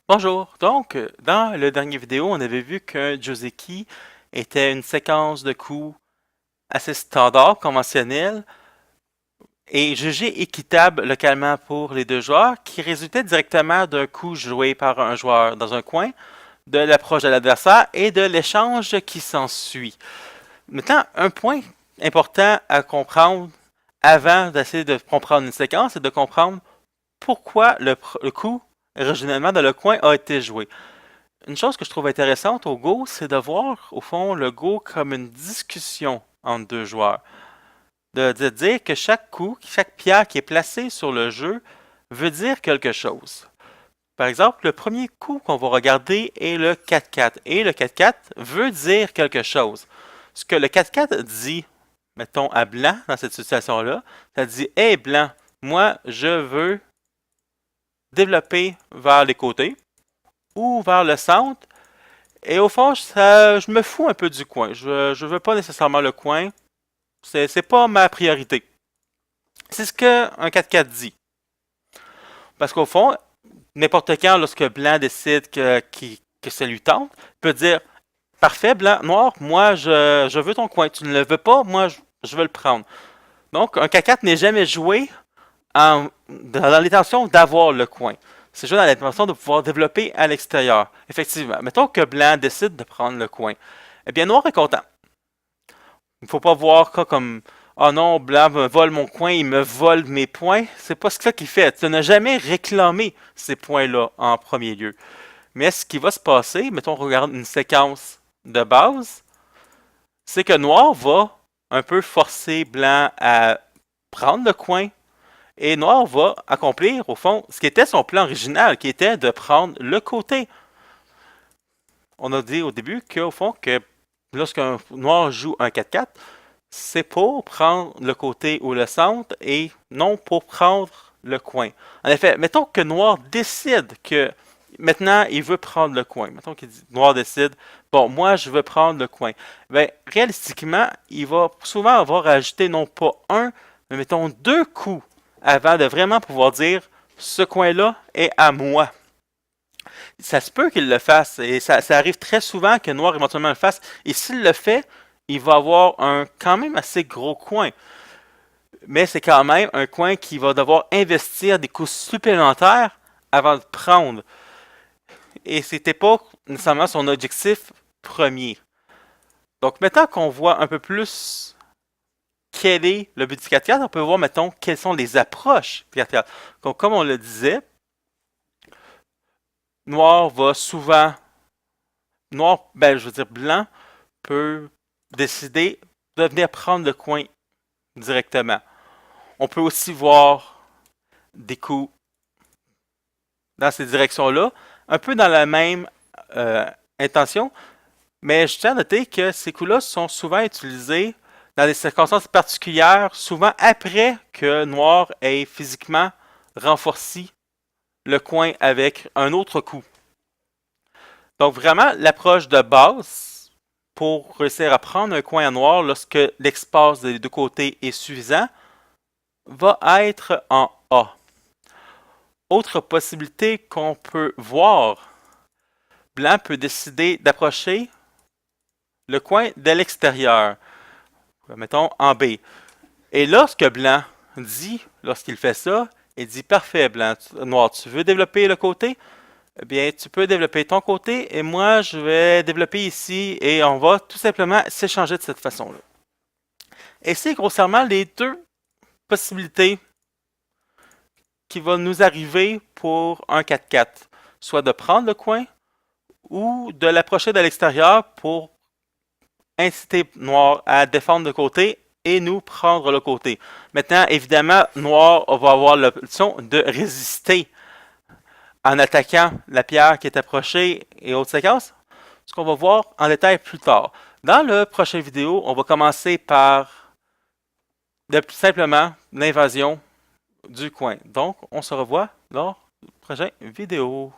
Bonjour. Donc, dans le dernier vidéo, on avait vu qu'un Joseki était une séquence de coups assez standard, conventionnelle, et jugée équitable localement pour les deux joueurs, qui résultait directement d'un coup joué par un joueur dans un coin, de l'approche de l'adversaire et de l'échange qui s'ensuit. Maintenant, un point important à comprendre avant d'essayer de comprendre une séquence, c'est de comprendre pourquoi le coup originellement dans le coin a été joué. Une chose que je trouve intéressante au Go, c'est de voir, au fond, le Go comme une discussion entre deux joueurs. De dire que chaque coup, chaque pierre qui est placée sur le jeu veut dire quelque chose. Par exemple, le premier coup qu'on va regarder est le 4-4. Et le 4-4 veut dire quelque chose. Ce que le 4-4 dit, mettons, à blanc dans cette situation-là, ça dit: Hey blanc, moi, je veux développer vers les côtés ou vers le centre. Et au fond, je me fous un peu du coin. Je veux pas nécessairement le coin. C'est pas ma priorité. C'est ce qu'un 4-4 dit. Parce qu'au fond, n'importe quand, lorsque blanc décide que ça lui tente, peut dire: Parfait, blanc, noir, moi je veux ton coin. Tu ne le veux pas, moi je veux le prendre. Donc, un 4-4 n'est jamais joué dans l'intention d'avoir le coin. C'est juste dans l'intention de pouvoir développer à l'extérieur. Effectivement, mettons que blanc décide de prendre le coin. Eh bien, noir est content. Il ne faut pas voir ça comme: oh non, blanc me vole mon coin, il me vole mes points. C'est pas ce qu'il fait. Tu n'as jamais réclamé ces points-là en premier lieu. Mais ce qui va se passer, mettons, on regarde une séquence de base, c'est que noir va un peu forcer blanc à prendre le coin. Et noir va accomplir, au fond, ce qui était son plan original, qui était de prendre le côté. On a dit au début qu'au fond, que lorsqu'un noir joue un 4-4, c'est pour prendre le côté ou le centre et non pour prendre le coin. En effet, mettons que noir décide que maintenant il veut prendre le coin. Mettons que noir décide: bon, moi je veux prendre le coin. Ben, réalistiquement, il va souvent avoir à ajouter non pas un, mais mettons deux coups avant de vraiment pouvoir dire: ce coin-là est à moi. Ça se peut qu'il le fasse, et ça arrive très souvent que Noir éventuellement le fasse, et s'il le fait, il va avoir un quand même assez gros coin. Mais c'est quand même un coin qui va devoir investir des coûts supplémentaires avant de prendre. Et c'était pas nécessairement son objectif premier. Donc maintenant qu'on voit un peu plus quel est le but du 4-4, on peut voir, mettons, quelles sont les approches du 4-4. Donc, comme on le disait, Noir va souvent... Noir, ben, je veux dire, Blanc peut décider de venir prendre le coin directement. On peut aussi voir des coups dans ces directions-là, un peu dans la même euh, intention, mais je tiens à noter que ces coups-là sont souvent utilisés dans des circonstances particulières, souvent après que Noir ait physiquement renforcé le coin avec un autre coup. Donc vraiment, l'approche de base pour réussir à prendre un coin à noir lorsque l'espace des deux côtés est suffisant va être en A. Autre possibilité qu'on peut voir, blanc peut décider d'approcher le coin de l'extérieur, mettons en B. Et lorsque blanc dit, lorsqu'il fait ça, il dit: parfait, blanc, noir, tu veux développer le côté? Eh bien, tu peux développer ton côté et moi, je vais développer ici et on va tout simplement s'échanger de cette façon-là. Et c'est grossièrement les deux possibilités qui vont nous arriver pour un 4-4. Soit de prendre le coin ou de l'approcher de l'extérieur pour inciter Noir à défendre le côté et nous prendre le côté. Maintenant, évidemment, Noir va avoir l'option de résister en attaquant la pierre qui est approchée et autres séquences, ce qu'on va voir en détail plus tard. Dans la prochaine vidéo, on va commencer par simplement l'invasion du coin. Donc, on se revoit lors de la prochaine vidéo.